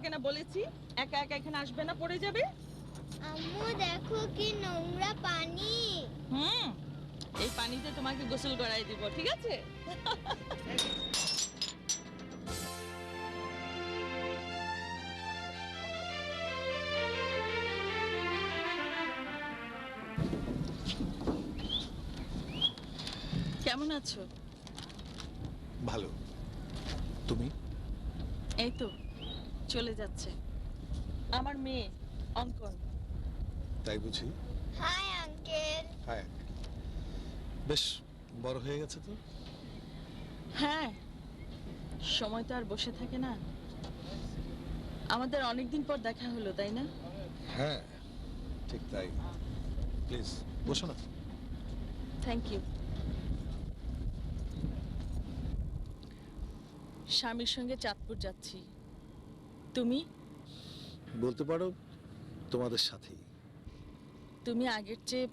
তোমাকে না বলেছি একা একা এখানে আসবে না, পড়ে যাবে। আম্মু দেখো কি নোংরা পানি। এই পানিতে তোমাকে গোসল করাই দিব, ঠিক আছে? কেমন আছো? ভালো। তুমি? এই তো চলে যাচ্ছে আমার মেয়ে অঙ্কন। তাই বুঝি? Hi uncle. হ্যাঁ, বেশ বড় হয়ে গেছে তো। হ্যাঁ, সময় তো আর বসে থাকে না। আমাদের অনেকদিন পর দেখা হলো, তাই না? হ্যাঁ, ঠিক তাই। প্লিজ বসো না। Thank you. স্বামীর সঙ্গে চাঁদপুর যাচ্ছি। তুমি? বলতে পারো তোমাদের সাথেই। তুমি আগের চেয়ে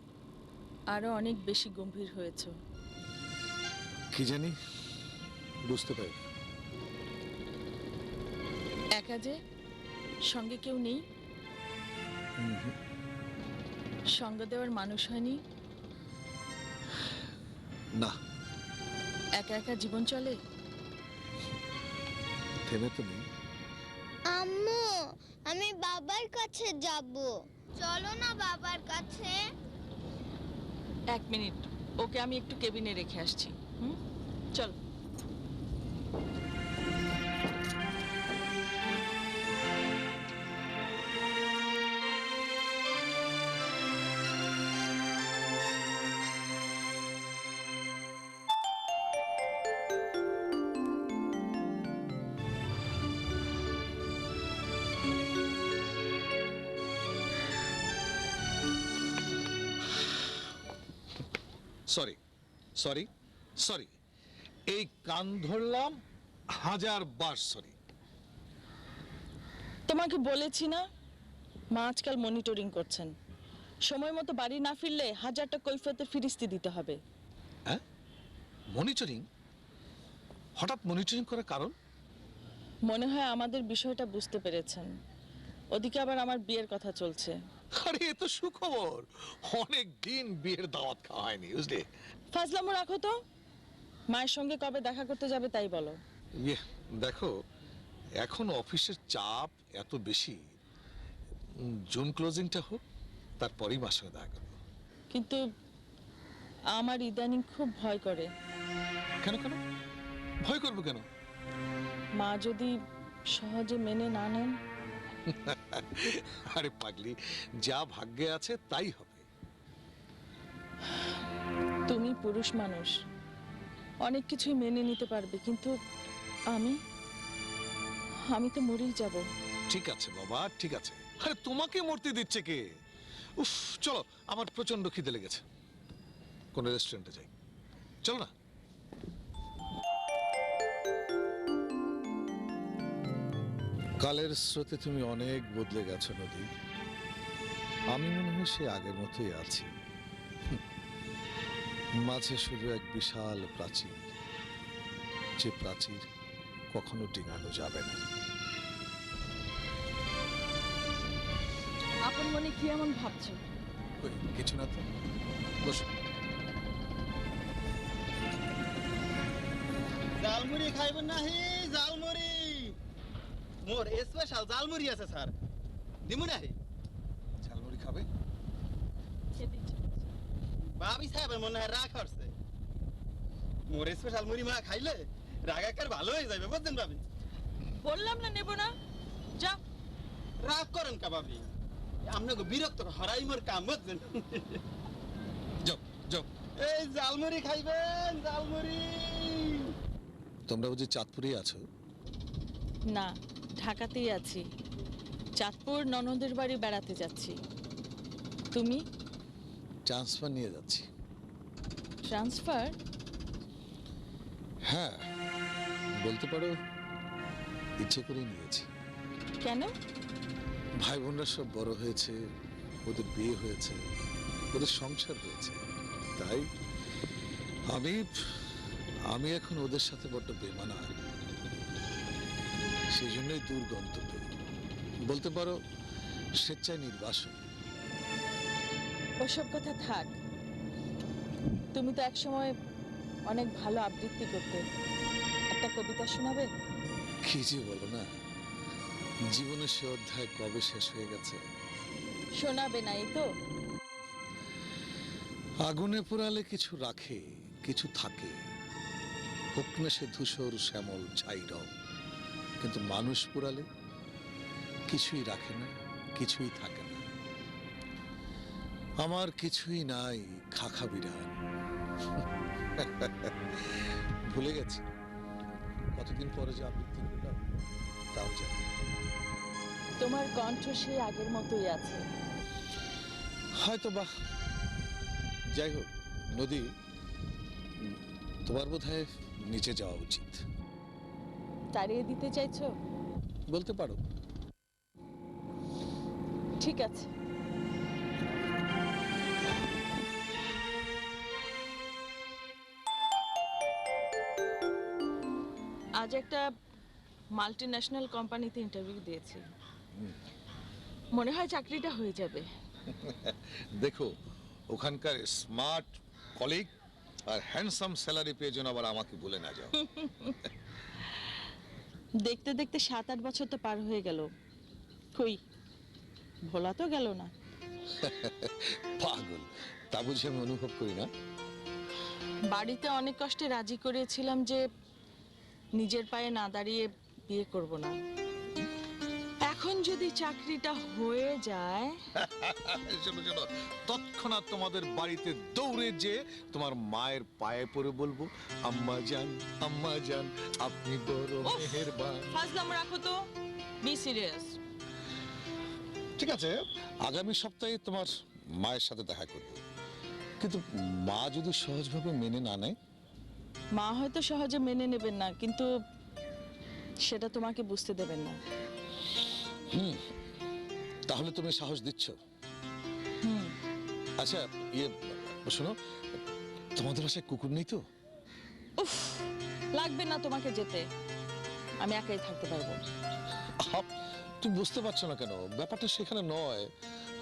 আরো অনেক বেশি গম্ভীর হয়েছো। কি জানি, বুঝতে পারি। একা যে, সঙ্গে কেউ নেই, সঙ্গ দেওয়ার মানুষ হয়নি। না, একা একা জীবন চলে। থেমে তো নেই। আম্মু আমি বাবার কাছে যাব। চলো না বাবার কাছে। এক মিনিট, ওকে আমি একটু কেবিনে রেখে আসছি। চল। সরি সরি সরি, এই কান ধরলাম 1000 বার সরি। তোমাকে বলেছি না, মা আজকাল মনিটরিং করছেন। সময় মতো বাড়ি না ফিরলে 1000টা কৈফিয়তের ফিরিস্তি দিতে হবে। হ্যাঁ, মনিটরিং? হঠাৎ মনিটরিং করার কারণ? মনে হয় আমাদের বিষয়টা বুঝতে পেরেছেন। ওদিকে আবার আমার বিয়ের কথা চলছে। আরে এ তো সুখবর। অনেক দিন বিয়ের দাওয়াত খাওয়া হয়নি, বুঝলে। ফাজলামো রাখো তো। মায়ের সঙ্গে কবে দেখা করতে যাবে তাই বলো। ইয়ে, দেখো, এখন অফিসের চাপ এত বেশি। জুন ক্লোজিংটা হোক, তারপরেই মার সঙ্গে দেখা করবো। কিন্তু আমার ইদানিং খুব ভয় করে। কেন কেন ভয় করবো কেন? মা যদি সহজে মেনে না নেন। আরে পাগলি, যা ভাগ্যে আছে তাই হবে। তুমি পুরুষ মানুষ, অনেক কিছুই মেনে নিতে পারবে, কিন্তু আমি আমি তো মরেই যাব। ঠিক আছে বাবা, ঠিক আছে। আরে তোমাকে মরতে দিচ্ছে কে? উফ, চলো, আমার প্রচন্ড খিদে লেগেছে, কোন রেস্টুরেন্টে যাই। চলো না। কালের স্রোতে তুমি অনেক বদলে গেছো নদী। আমি মনে হয় সে আগের মতোই আছি। মাঝে শুধু এক বিশাল প্রাচীর, যে প্রাচীর কখনো ডিঙানো যাবে না। আপন মনে কি এমন ভাবছো? কই, কিছু না তো, বসো। জালমুড়ি খাইবেন নাহি? জালমুড়ি মোর স্পেশাল জালমুড়ি আছে স্যার, দিমু নাহি? ঝালমুড়ি খাবে? ভাবি সাহেব মনে হয় রাগ করছে। মোর স্পেশাল মুড়ি মা খাইলে রাগাকার ভালো হয়ে যাবে, বুঝছেন ভাবি? বললাম না নেব না, যা। রাগ করেন কা ভাবি? আপনাকে বিরক্ত হরাই মোর কাম, বুঝছেন? যাও যাও। এই জালমুড়ি খাইবেন, জালমুড়ি। তোমরা বুঝি চাঁদপুরেই আছো? না, ঢাকাতেই আছি। চাঁদপুর ননদের বাড়ি বেড়াতে যাচ্ছি। তুমি? ট্রান্সফার নিয়ে যাচ্ছি। ট্রান্সফার? হ্যাঁ, বলতে পারো ইচ্ছে করে নিয়েছি। কেন? ভাই বোনরা সব বড় হয়েছে, ওদের বিয়ে হয়েছে, ওদের সংসার হয়েছে, তাই আমি আমি এখন ওদের সাথে বড্ড বেমানান। সেই জন্যই দূর গন্তব্যে বলতে পারো স্বেচ্ছায় নির্বাসন। ওসব কথা থাক, তুমি তো একসময় অনেক ভালো আবৃত্তি করতে, একটা কবিতা শোনাবে? কি যে বলো না, জীবনের সে অধ্যায় কবে শেষ হয়ে গেছে। শোনাবে না, এই তো। আগুনে পোড়ালে কিছু রাখে, কিছু থাকে, হোক না সে ধূসর শ্যামল ছাই রং, কিন্তু মানুষ পোড়ালে কিছুই রাখে না, কিছুই থাকে না। আমার কিছুই নাই, খাখা বিরান। ভুলে গেছি কতদিন পরে যে আবৃত্তি করলাম, তাও জানি। তোমার কণ্ঠ সেই আগের মতোই আছে। হয়তো বা। যাই হোক নদী, তোমার বোধহয় নিচে যাওয়া উচিত। তাড়িয়ে দিতে চাইছো? বলতে পারো। ঠিক আছে। আজ একটা মাল্টি ন্যাশনাল কোম্পানিতে ইন্টারভিউ দিয়েছি, মনে হয় চাকরিটা হয়ে যাবে। দেখো, ওখানকার স্মার্ট কলিগ আর হ্যান্ডসাম স্যালারি পেয়ে যেন আবার আমাকে বলে না যাও। দেখতে দেখতে 7-8 বছর তো পার হয়ে গেল, কই ভোলা তো গেল না। পাগল, তা বুঝে আমি অনুভব করি না। বাড়িতে অনেক কষ্টে রাজি করিয়েছিলাম যে নিজের পায়ে না দাঁড়িয়ে বিয়ে করব না। এখন যদি চাকরিটা হয়ে যায়, শোনো শোনো, তৎক্ষণাৎ তোমাদের বাড়িতে দৌড়ে যে তোমার মায়ের পায়ে পড়ে বলবো, আম্মা জান আপনি বড় উফ! মেহেরবান। ফাজলাম রাখো তো, বি সিরিয়াস। ঠিক আছে, আগামী সপ্তাহে তোমার মায়ের সাথে দেখা করব, কিন্তু মা যদি সহজভাবে মেনে না নেয়? মা হয়তো সহজে মেনে নেবেন না, কিন্তু সেটা তোমাকে বুঝতে দেবেন না। তাহলে তুমি সাহস দিচ্ছ? হুম। আচ্ছা ইয়ে, শোনো, তোমাদের বাসায় কুকুর নেই তো? উফ, লাগবে না তোমাকে যেতে, আমি একাই থাকতে পারবো। তুমি বুঝতে পারছো না কেন? ব্যাপারটা সেখানে নয়।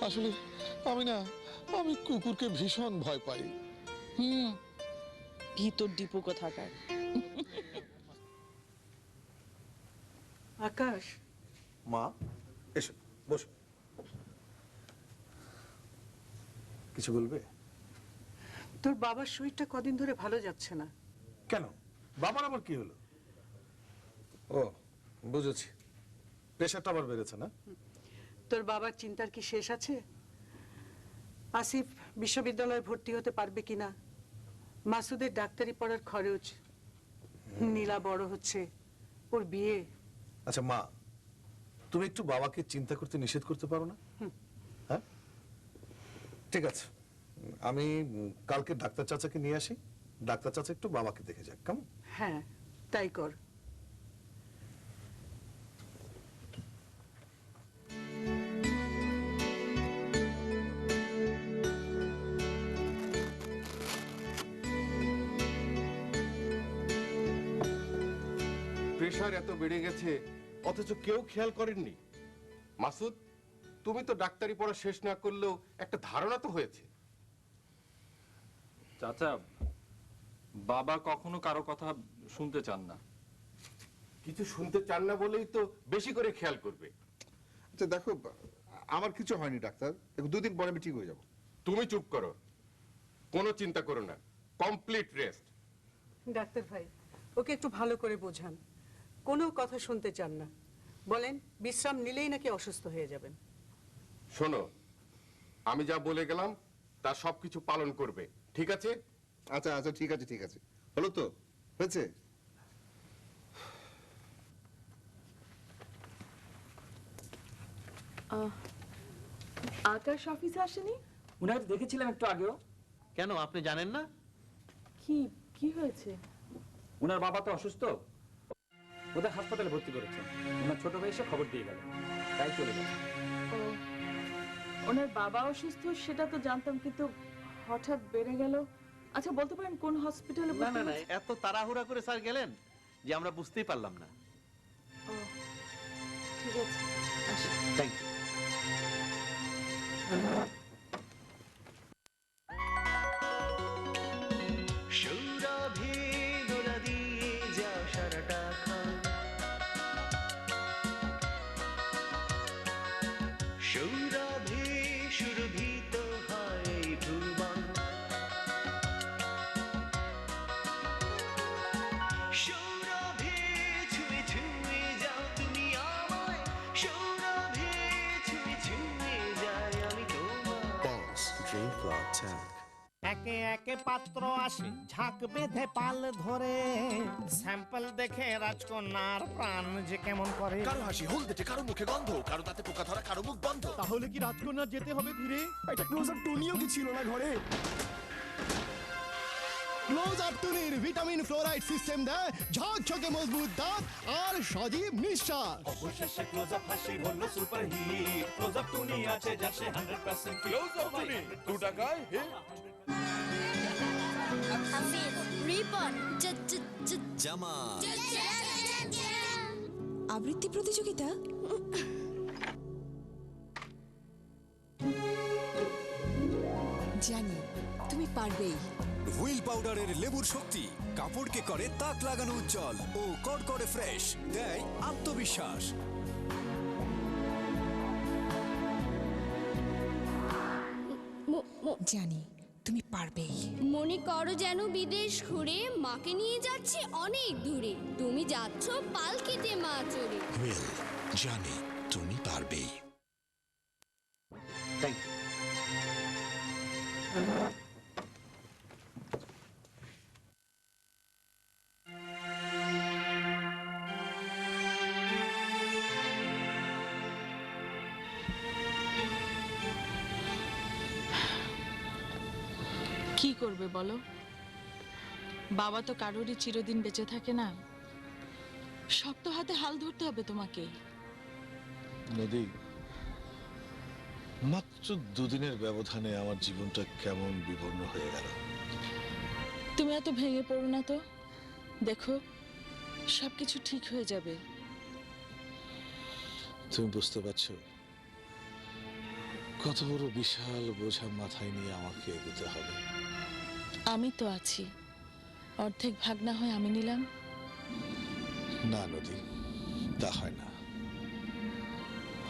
আসলে আমি কুকুরকে ভীষণ ভয় পাই। ভিতর ডিপু কোথাকার। আকাশ, মা এসো, বসো। কিছু বলবে? তোর বাবার শরীরটা কদিন ধরে ভালো যাচ্ছে না। কেন, বাবার আবার কি হলো? ও বুঝেছি, প্রেশারটা আবার বেড়েছে না? তোর বাবার চিন্তার কি শেষ আছে? আসিফ বিশ্ববিদ্যালয়ে ভর্তি হতে পারবে কিনা, মাসুদের ডাক্তারি পড়ার খরচ, নীলা বড় হচ্ছে, ওর বিয়ে। আচ্ছা মা, তুমি একটু বাবাকে চিন্তা করতে নিষেধ করতে পারো না? হ্যাঁ ঠিক আছে, আমি কালকে ডাক্তার চাচাকে নিয়ে আসি, ডাক্তার চাচা একটু বাবাকে দেখে যাক, কেমন? হ্যাঁ, তাই কর। প্রেশার এত বেড়ে গেছে অথচ কেউ খেয়াল করেননি। মাসুদ, তুমি তো ডাক্তারি পড়া শেষ না করলেও একটা ধারণা তো হয়েছে। চাচা, বাবা কখনো কারো কথা শুনতে চান না। কিছু শুনতে চান না বলেই তো বেশি করে খেয়াল করবে। আচ্ছা দেখো, আমার কিছু হয়নি ডাক্তার, দুদিন পরে আমি ঠিক হয়ে যাব। তুমি চুপ করো, কোনো চিন্তা করো না, কমপ্লিট রেস্ট। ডাক্তার ভাই, ওকে একটু ভালো করে বোঝান, কোনো কথা শুনতে চান না। বলেন বিশ্রাম নিলেই নাকি অসুস্থ হয়ে যাবেন। শোনো, আমি যা বলে গেলাম তা সবকিছু পালন করবে, ঠিক আছে? আচ্ছা আচ্ছা ঠিক আছে ঠিক আছে, হলো তো, হয়েছে। আকাশ অফিসে আসেনি? উনাকে দেখেছিলাম একটু আগেও। কেন, আপনি জানেন না? কি কি হয়েছে? উনার বাবা তো অসুস্থ, ওদের হাসপাতালে ভর্তি করেছে। উনার ছোট ভাই এসে খবর দিয়ে গেল, তাই চলে গেছে। ও, ওনার বাবা অসুস্থ সেটা তো জানতাম, কিন্তু হঠাৎ বেড়ে গেল। আচ্ছা বলতে পারেন কোন হসপিটালে? না না না, এত তাড়াহুড়া করে স্যার গেলেন যে আমরা বুঝতেই পারলাম না। ও, ঠিক আছে। Thank you. সৌরভে দোলা দিয়ে যা সারাটা খাও, সৌরভে সুরভিত হয় ভুবন, সৌরভে ছুঁয়ে ছুঁয়ে যাও তুমি আমায়, সৌরভে ছুঁয়ে ছুঁয়ে যাই আমি তোমায়। একে একে পাত্র আসে ঝাঁক বেঁধে পাল ধরে, স্যাম্পল দেখে রাজকন্যার প্রাণ যে কেমন করে। কারো হাসি হলদেটে, কারো মুখে গন্ধ, কারো তাতে পোকা ধরা, কারো মুখ বন্ধ। তাহলে কি রাজকন্যার যেতে হবে ফিরে? এটা ক্লোজ আপ টুনিও কি ছিল না ঘরে? ক্লোজ আপ টুনির ভিটামিন ফ্লোরাইড সিস্টেম দেয় ঝকঝকে মজবুত দাঁত আর সজীব নিঃশ্বাস। অবশেষে ক্লোজ আপ হাসি হলো সুপারহিট, ক্লোজ আপ টুনি আছে যাচ্ছে 100% ক্লোজ আপ টুনি 2 টাকায় হাফিজ রিপন জামা। আবৃত্তি প্রতিযোগিতা? জানি তুমি পারবেই। হুইল পাউডারের লেবুর শক্তি কাপড়কে করে তাক লাগানো উজ্জ্বল ও কড়কড়ে ফ্রেশ, দেয় আত্মবিশ্বাস। জানি তুমি পারবেই। মনে করো যেন বিদেশ ঘুরে মাকে নিয়ে যাচ্ছি অনেক দূরে, তুমি যাচ্ছ পালকিতে মা চড়ে। হুইল, জানি তুমি পারবেই। Thank you. কি করবে বলো, বাবা তো কারোরই চিরদিন বেঁচে থাকে না। শক্ত হাতে হাল ধরতে হবে তোমাকে। নদী, মাত্র দুদিনের ব্যবধানে আমার জীবনটা কেমন বিপন্ন হয়ে গেল। তুমি এত ভেঙে পড়ো না তো, দেখো সবকিছু ঠিক হয়ে যাবে। তুমি বুঝতে পারছো কত বড় বিশাল বোঝা মাথায় নিয়ে আমাকে এগোতে হবে? আমি তো আছি, অর্ধেক ভাগ না হয় আমি নিলাম। না নদী, তা হয় না।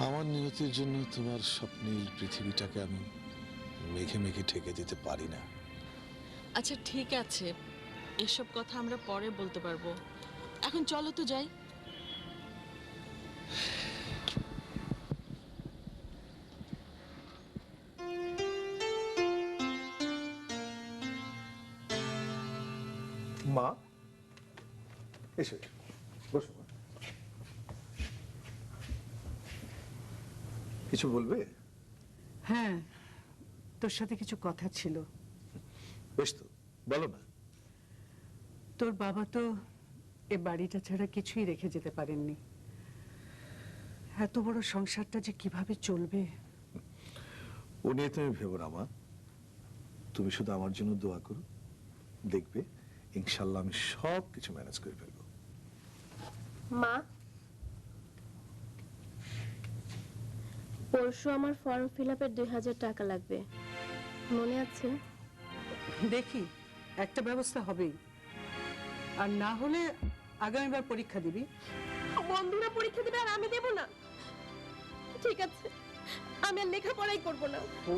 আমার নিয়তির জন্য তোমার স্বপ্নীল পৃথিবীটাকে আমি মেঘে মেঘে ঠেকে দিতে পারি না। আচ্ছা ঠিক আছে, এসব কথা আমরা পরে বলতে পারবো। এখন চলো তো যাই। মা, এসো বসো। কিছু বলবে? হ্যাঁ, তোর সাথে কিছু কথা ছিল। বেশ তো, বলো না। তোর বাবা তো এ বাড়িটা ছাড়া কিছুই রেখে যেতে পারেননি। এত বড় সংসারটা যে কিভাবে চলবে। ও নিয়ে তুমি ভেবো না মা, তুমি শুধু আমার জন্য দোয়া করো, দেখবে ইনশাল্লাহ আমি সব কিছু ম্যানেজ করে ফেলবো। মা, পরশু আমার ফর্ম ফিল আপের 2000 টাকা লাগবে, মনে আছে? দেখি একটা ব্যবস্থা হবেই, আর না হলে আগামীবার পরীক্ষা দিবি। বন্ধুরা পরীক্ষা দেবে আর আমি দেব না? ঠিক আছে, আমি আর লেখাপড়াই করব না। ও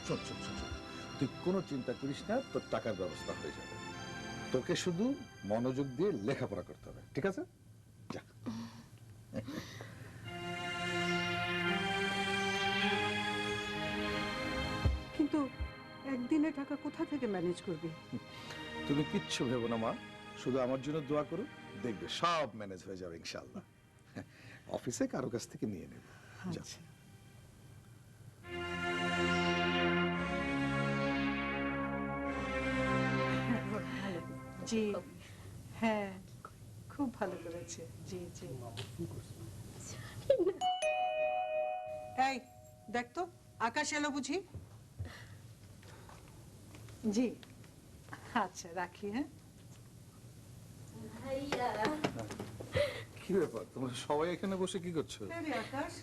শোন শোন শোন শোন, তুই কোনো চিন্তা করিস না, তোর টাকার ব্যবস্থা হয়ে যাবে। তোকে শুধু মনোযোগ দিয়ে লেখাপড়া করতে হবে, ঠিক আছে? যা। কিন্তু একদিনে টাকা কোথা থেকে ম্যানেজ করবি? তুমি কিচ্ছু ভেবো না মা, শুধু আমার জন্য দোয়া করো, দেখবে সব ম্যানেজ হয়ে যাবে ইনশাআল্লাহ। অফিসে কারো কাছ থেকে নিয়ে নেবে। যা। আচ্ছা। জি হ্যাঁ, খুব ভালো করেছে। জি জি। এই দেখ তো, আকাশ এলো বুঝি? জি আচ্ছা, রাখি। হ্যাঁ, কি ব্যাপার, তোমরা সবাই এখানে বসে কি করছো? আকাশ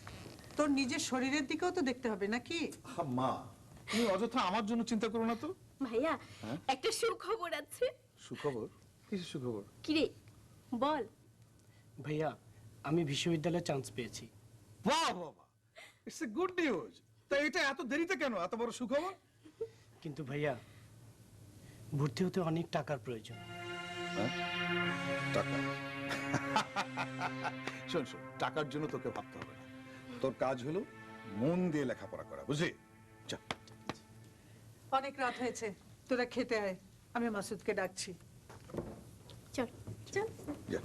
তোর নিজের শরীরের দিকেও তো দেখতে হবে নাকি? মা, তুমি অযথা আমার জন্য চিন্তা করো না তো। ভাইয়া একটা সুখবর আছে। সুখবর? কিসের সুখবর? কিরে বল। ভাইয়া আমি বিশ্ববিদ্যালয়ে চান্স পেয়েছি। বাহ বাবা, ইটস এ গুড নিউজ। তা এটা এত দেরিতে কেন, এত বড় সুখবর? কিন্তু ভাইয়া ভর্তি হতে অনেক টাকার প্রয়োজন। টাকা? শোন শোন, টাকার জন্য তোকে ভাবতে হবে না। তোর কাজ হলো মন দিয়ে লেখাপড়া করা, বুঝলি? চল। অনেক রাত হয়েছে, তোরা খেতে আয়, আমি মাসুদকে ডাকছি। চল চল। যা।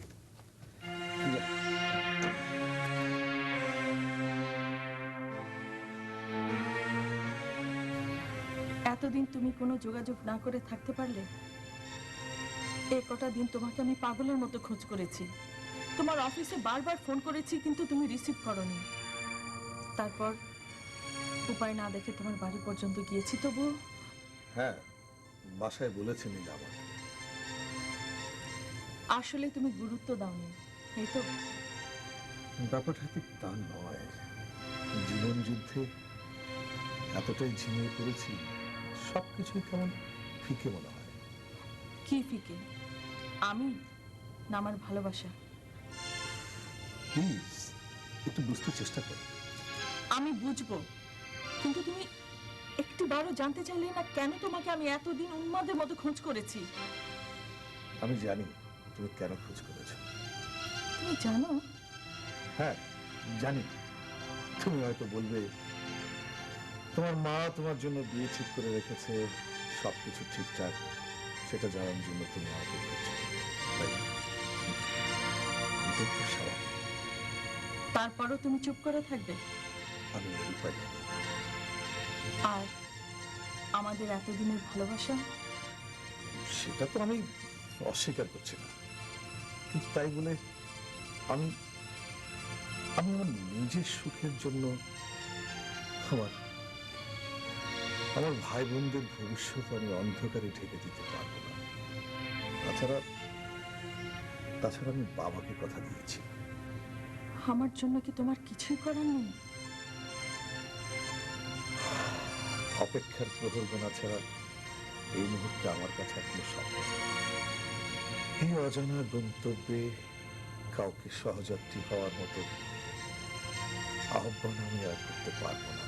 যা। এতদিন তুমি কোনো যোগাযোগ না করে থাকতে পারলে? এই কটা দিন তোমাকে আমি পাগলের মতো খোঁজ করেছি, তোমার অফিসে বারবার ফোন করেছি, কিন্তু তুমি রিসিভ করোনি। তারপর উপায় না দেখে তোমার বাড়ি পর্যন্ত গিয়েছি, তবু। হ্যাঁ, বাসায় বলেছেন আমার। আসলে তুমি গুরুত্ব দাওনি, এই তো। ব্যাপারটা ঠিক তা নয়। জীবন যুদ্ধে এতটাই ঝিমিয়ে পড়েছি, সবকিছুই কেমন ফিকে মনে হয়। কি ফিকে? আমি না আমার ভালোবাসা? প্লিজ একটু বুঝতে চেষ্টা করো। আমি বুঝবো, কিন্তু তুমি একটিবারও জানতে চাইলে না কেন তোমাকে আমি এতদিন উন্মাদের মতো খোঁজ করেছি? আমি জানি তুমি কেন খোঁজ করেছো। তুমি জানো? হ্যাঁ জানি। তুমি হয়তো বলবে তোমার মা তোমার জন্য বিয়ে ঠিক করে রেখেছে, সবকিছু ঠিকঠাক, সেটা জানার জন্য তুমি আমাকে বলছো, তাই না? এটা খুব স্বাভাবিক। তারপরও তুমি চুপ করে থাকবে? আমি এর উপায় জানি। আর আমাদের এতদিনের ভালোবাসা? সেটা তো আমি অস্বীকার করছি না, কিন্তু তাই বলে আমি আমি আমার নিজের সুখের জন্য আমার আমার ভাই বোনদের ভবিষ্যৎ আমি অন্ধকারে ঢেকে দিতে পারবো না। তাছাড়া আমি বাবাকে কথা দিয়েছি। আমার জন্য কি তোমার কিছুই করার নেই? অপেক্ষার প্রহর গোনা ছাড়া এই মুহূর্তে আমার কাছে এখনো স্বপ্ন। এই অজানা গন্তব্যে কাউকে সহযাত্রী হওয়ার মতো আহ্বান আমি আর করতে পারবো না।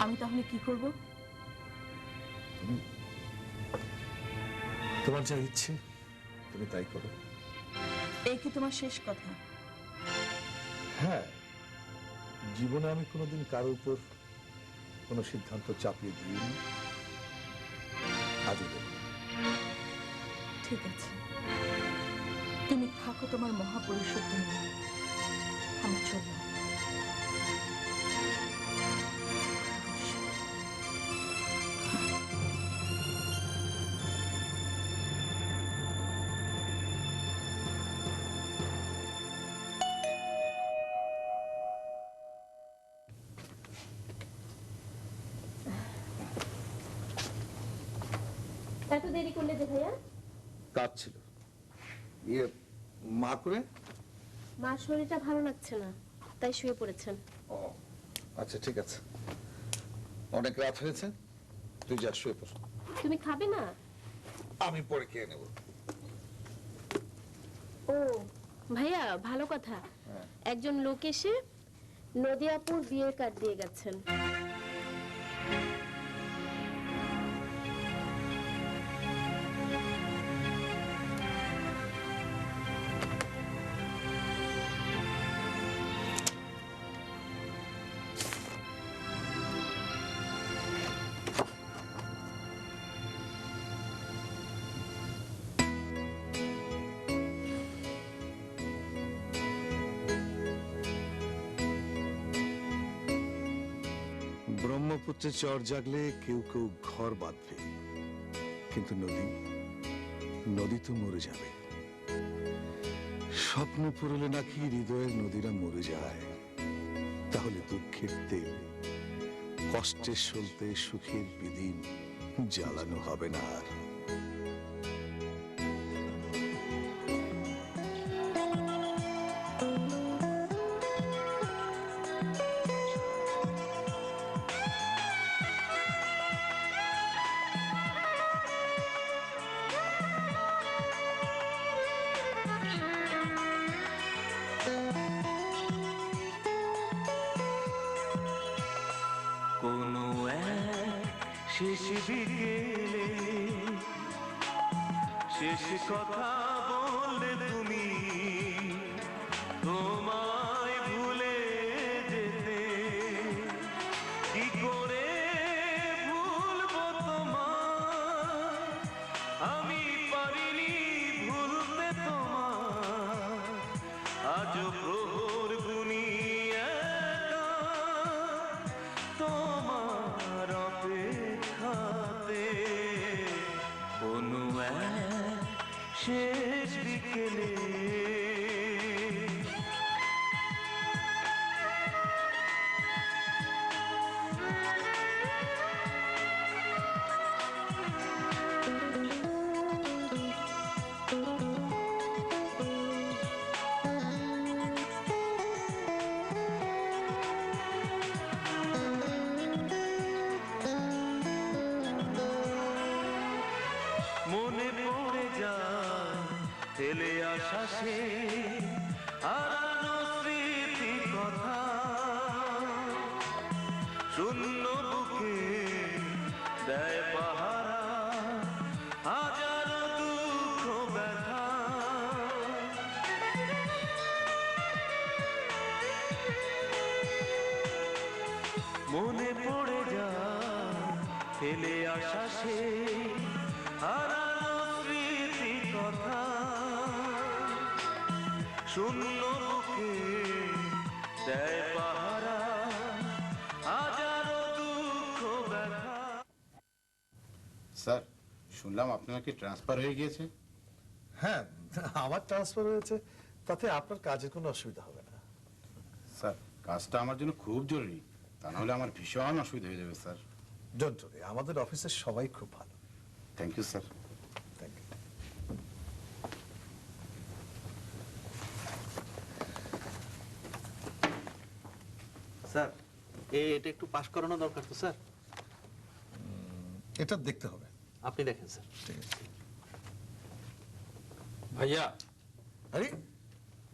আমি তাহলে কি করব? তোমার যা ইচ্ছে তুমি তাই করো। এই কি তোমার শেষ কথা? হ্যাঁ, জীবনে আমি কোনোদিন কারো উপর কোনো সিদ্ধান্ত চাপিয়ে দিইনি, আজও দেব না। ঠিক আছে, তুমি থাকো তোমার মহাপুরুষত্ব নিয়ে, আমি চললাম। এত দেরি করলে যে ভাইয়া? কাজ ছিল। ইয়ে, মা করে? মার শরীরটা ভালো লাগছে না, তাই শুয়ে পড়েছেন। ও আচ্ছা, ঠিক আছে। অনেক রাত হয়েছে, তুই যা শুয়ে পড়। তুমি খাবে না? আমি পরে খেয়ে নেব। ও ভাইয়া, ভালো কথা। একজন লোক এসে নদিয়াপুর বিয়ের কার্ড দিয়ে গেছেন। ব্রহ্মপুত্রে চর জাগলে কেউ কেউ ঘর বাঁধবে, কিন্তু নদী তো মরে যাবে। স্বপ্ন পড়লে নাকি হৃদয়ের নদীরা মরে যায়। তাহলে দুঃখের তেল কষ্টের সলতে সুখের বিদিন জ্বালানো হবে না আর। শেষ বিকেলে শেষ কথা বললে তুমি তোমায় ভুলে যেতে কি করে ভুলবো তোমায় আমি পারিনি ভুলতে তোমায় আজ প্রহর গুনি একা তোমার অপেক্ষাতে কোনো এক শেষ বিকেলে মনে পড়ে যায় ফেলে আসা সে হারানো স্মৃতি কথা শূন্য বুকে দেয় পাহারা হাজারো দুঃখ ব্যথা মনে পড়ে যায় ফেলে আসা সে হারানো স্মৃতি কথা শূন্য বুকে দেয় পাহারা হাজারো দুঃখ ব্যথা। স্যার শুনলাম আপনার কি ট্রান্সফার হয়ে গিয়েছে? হ্যাঁ, আমার ট্রান্সফার হয়েছে, তাতে আপনার কাজের কোনো অসুবিধা হবে না। স্যার কাজটা আমার জন্য খুব জরুরি, তা নাহলে আমার ভীষণ অসুবিধা হয়ে যাবে স্যার। ডোন্ট ওয়ারি, আমাদের অফিসের সবাই খুব ভালো। Thank you sir. Thank you. Sir এটা একটু পাস করানো দরকার তো স্যার। এটা দেখতে হবে, আপনি দেখেন স্যার। ঠিক আছে। ভাইয়া আরে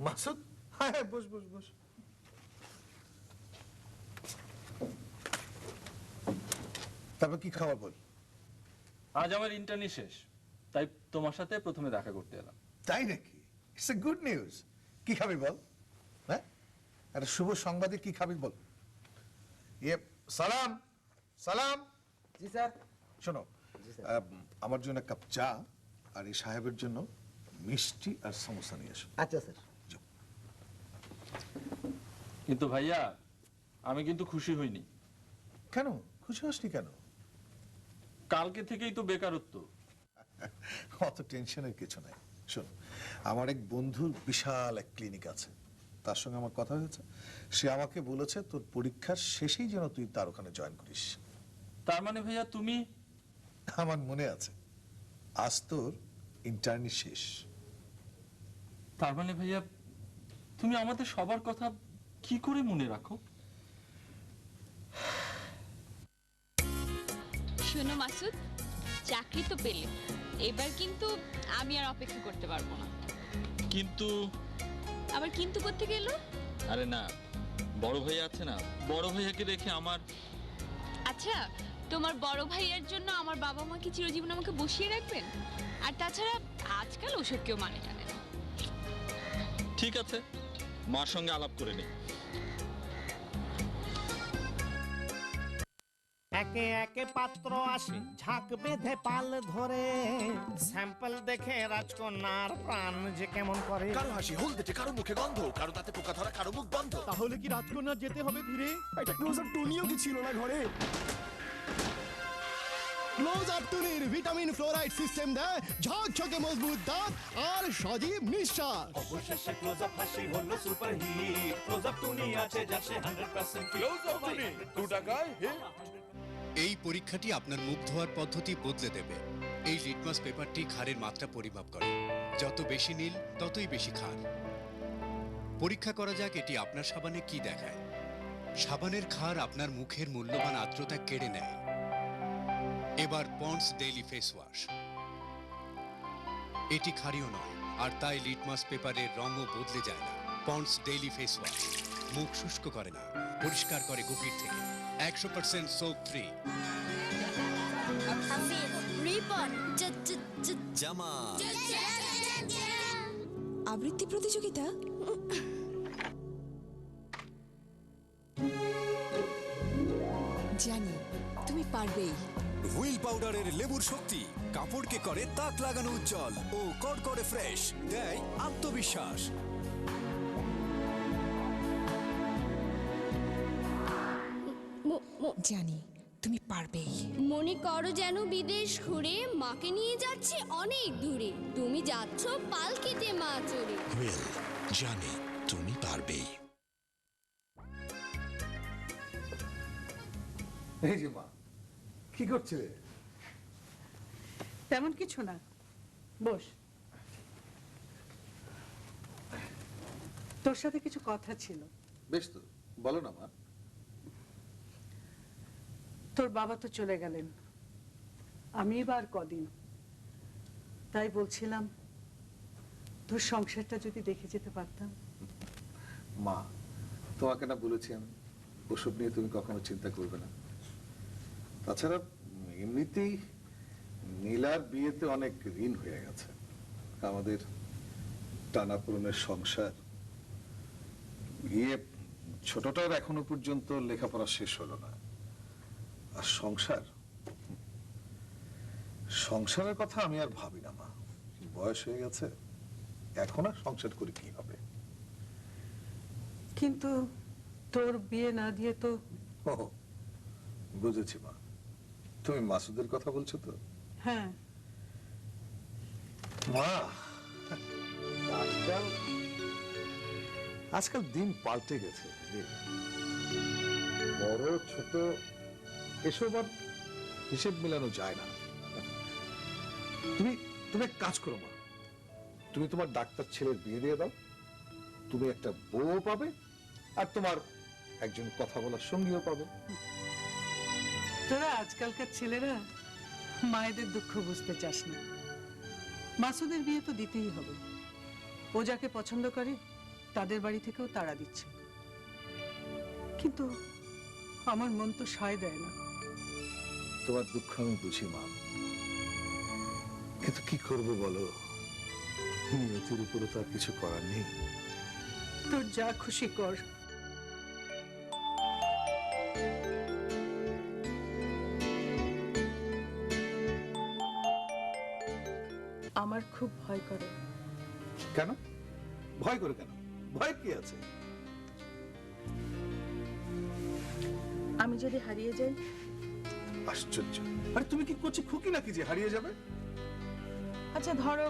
মাসুদ, হ্যাঁ হ্যাঁ, বস বস বস। তারপর কি খাবার বল? আজ আমার ইন্টার্নি শেষ, তাই তোমার সাথে প্রথমে দেখা করতে এলাম। তাই নাকি? It's a good news. কি খাবি বল? হ্যাঁ, একটা শুভ সংবাদে কি খাবি বল? সালাম সালাম। জি স্যার। শোনো, আমার জন্য এক কাপ চা আর এই সাহেবের জন্য মিষ্টি আর সমোসা নিয়ে এসো। আচ্ছা স্যার। কিন্তু ভাইয়া আমি কিন্তু খুশি হইনি। কেন খুশি হসনি কেন? কালকে থেকেই তো বেকারত্ব। অত টেনশনের কিছু নাই। শোন, আমার এক বন্ধুর বিশাল এক ক্লিনিক আছে, তার সঙ্গে আমার কথা হয়েছে। সে আমাকে বলেছে তোর পরীক্ষার শেষেই যেন তুই তার ওখানে জয়েন করিস। তার মানে ভাইয়া তুমি? আমার মনে আছে, আজ তোর ইন্টার্নি শেষ। তার মানে ভাইয়া তুমি আমাদের সবার কথা কি করে মনে রাখো? শোনো মাসুদ, চাকরি তো পেলে, এবার কিন্তু আমি আর অপেক্ষা করতে পারবো না। কিন্তু আবার কিন্তু করতে গেল? আরে না, বড় ভাইয়া আছে না, বড় ভাইয়াকে রেখে আমার। আচ্ছা, তোমার বড় ভাইয়ার জন্য আমার বাবা মা কি চিরজীবন আমাকে বসিয়ে রাখবেন? আর তাছাড়া আজকাল ওসব কেউ মানে টানে না। ঠিক আছে, মার সঙ্গে আলাপ করে নেই। একে একে পাত্র আসে ঝাঁক বেঁধে পাল ধরে, স্যাম্পল দেখে রাজকন্যার প্রাণ যে কেমন করে। কারো হাসি হলদেটে, কারো মুখে গন্ধ, কারো তাতে পোকা ধরা, কারো মুখ বন্ধ। তাহলে কি রাজকন্যা যেতে হবে ফিরে? একটা ক্লোজ আপ টুনিও কি ছিল না ঘরে? ক্লোজ আপ টুনির ভিটামিন ফ্লোরাইড সিস্টেম দেয় ঝকঝকে মজবুত দাঁত আর সজীব নিঃশ্বাস। অবশেষে ক্লোজ আপ হাসি হলো সুপার হিট। ক্লোজ আপ টুনি আছে যাচ্ছে 100% ক্লোজ আপ টুনি 2 টাকায় হিট। এই পরীক্ষাটি আপনার মুখ ধোয়ার পদ্ধতি বদলে দেবে। এই লিটমাস পেপারটি ক্ষারের মাত্রা পরিমাপ করে, যত বেশি নীল ততই বেশি ক্ষার। পরীক্ষা করা যাক এটি আপনার সাবানে কি দেখায়। সাবানের ক্ষার আপনার মুখের মূল্যবান আর্দ্রতা কেড়ে নেয়। এবার পন্ডস ডেইলি ফেস ওয়াশ, এটি ক্ষারীয় নয়, আর তাই লিটমাস পেপারের রঙও বদলে যায় না। পন্ডস ডেইলি ফেস ওয়াশ মুখ শুষ্ক করে না, পরিষ্কার করে গভীর থেকে। 100% সোপ ফ্রি। হাফিজ রিপন জামা আবৃত্তি প্রতিযোগিতা জানি তুমি পারবেই। হুইল পাউডারের লেবুর শক্তি কাপড়কে করে তাক লাগানো উজ্জ্বল ও কড়কড়ে ফ্রেশ, দেয় আত্মবিশ্বাস। জানি তুমি পারবেই। মনে করো যেন বিদেশ ঘুরে মাকে নিয়ে যাচ্ছে অনেক দূরে, তুমি যাচ্ছ পালকিতে মা চড়ে। হুইল, জানি তুমি পারবেই। এই যে মা, কি করছিলে? তেমন কিছু না, বস। তোর সাথে কিছু কথা ছিল। বেশ তো, বলো না মা। তোর বাবা তো চলে গেলেন, আমি এবার কদিন, তাই বলছিলাম তোর সংসারটা যদি দেখে যেতে পারতাম। মা, তোমাকে না বলেছি আমি ওসব নিয়ে তুমি কখনো চিন্তা করবে না। তাছাড়া এমনিতেই নীলার বিয়েতে অনেক ঋণ হয়ে গেছে। আমাদের টানাপোড়েনের সংসার, বিয়ে ছোটটার এখনো পর্যন্ত লেখাপড়া শেষ হলো না, আর সংসারের কথা আমি আর ভাবি না মা। বয়স হয়ে গেছে, এখন আর সংসার করে কি হবে? কিন্তু তোর বিয়ে না দিয়ে তো। ও, বুঝেছি মা, তুমি মাসুদের কথা বলছো তো? হ্যাঁ। মা, আজকাল দিন পাল্টে গেছে। বড় ছোট এসব আর হিসেব মেলানো যায় না। তুমি তুমি এক কাজ করো মা, তুমি তোমার ডাক্তার ছেলের বিয়ে দিয়ে দাও, তুমি একটা বউ পাবে, আর তোমার একজন কথা বলার সঙ্গীও পাবে। তোরা আজকালকার ছেলেরা মায়েদের দুঃখ বুঝতে চাস না। মাসুদের বিয়ে তো দিতেই হবে, ও যাকে পছন্দ করে তাদের বাড়ি থেকেও তাড়া দিচ্ছে, কিন্তু আমার মন তো সায় দেয় না। তোমার দুঃখ আমি বুঝি মা, কিন্তু কি করবো বলো, নিয়তির উপরে তো আর কিছু করার নেই। তোর যা খুশি কর। আমার খুব ভয় করে। কেন ভয় করে? কেন ভয় কি আছে? আমি যদি হারিয়ে যাই? আশ্চর্য, আরে তুমি কি করছো খুকি নাকি যে হারিয়ে যাবে? আচ্ছা ধরো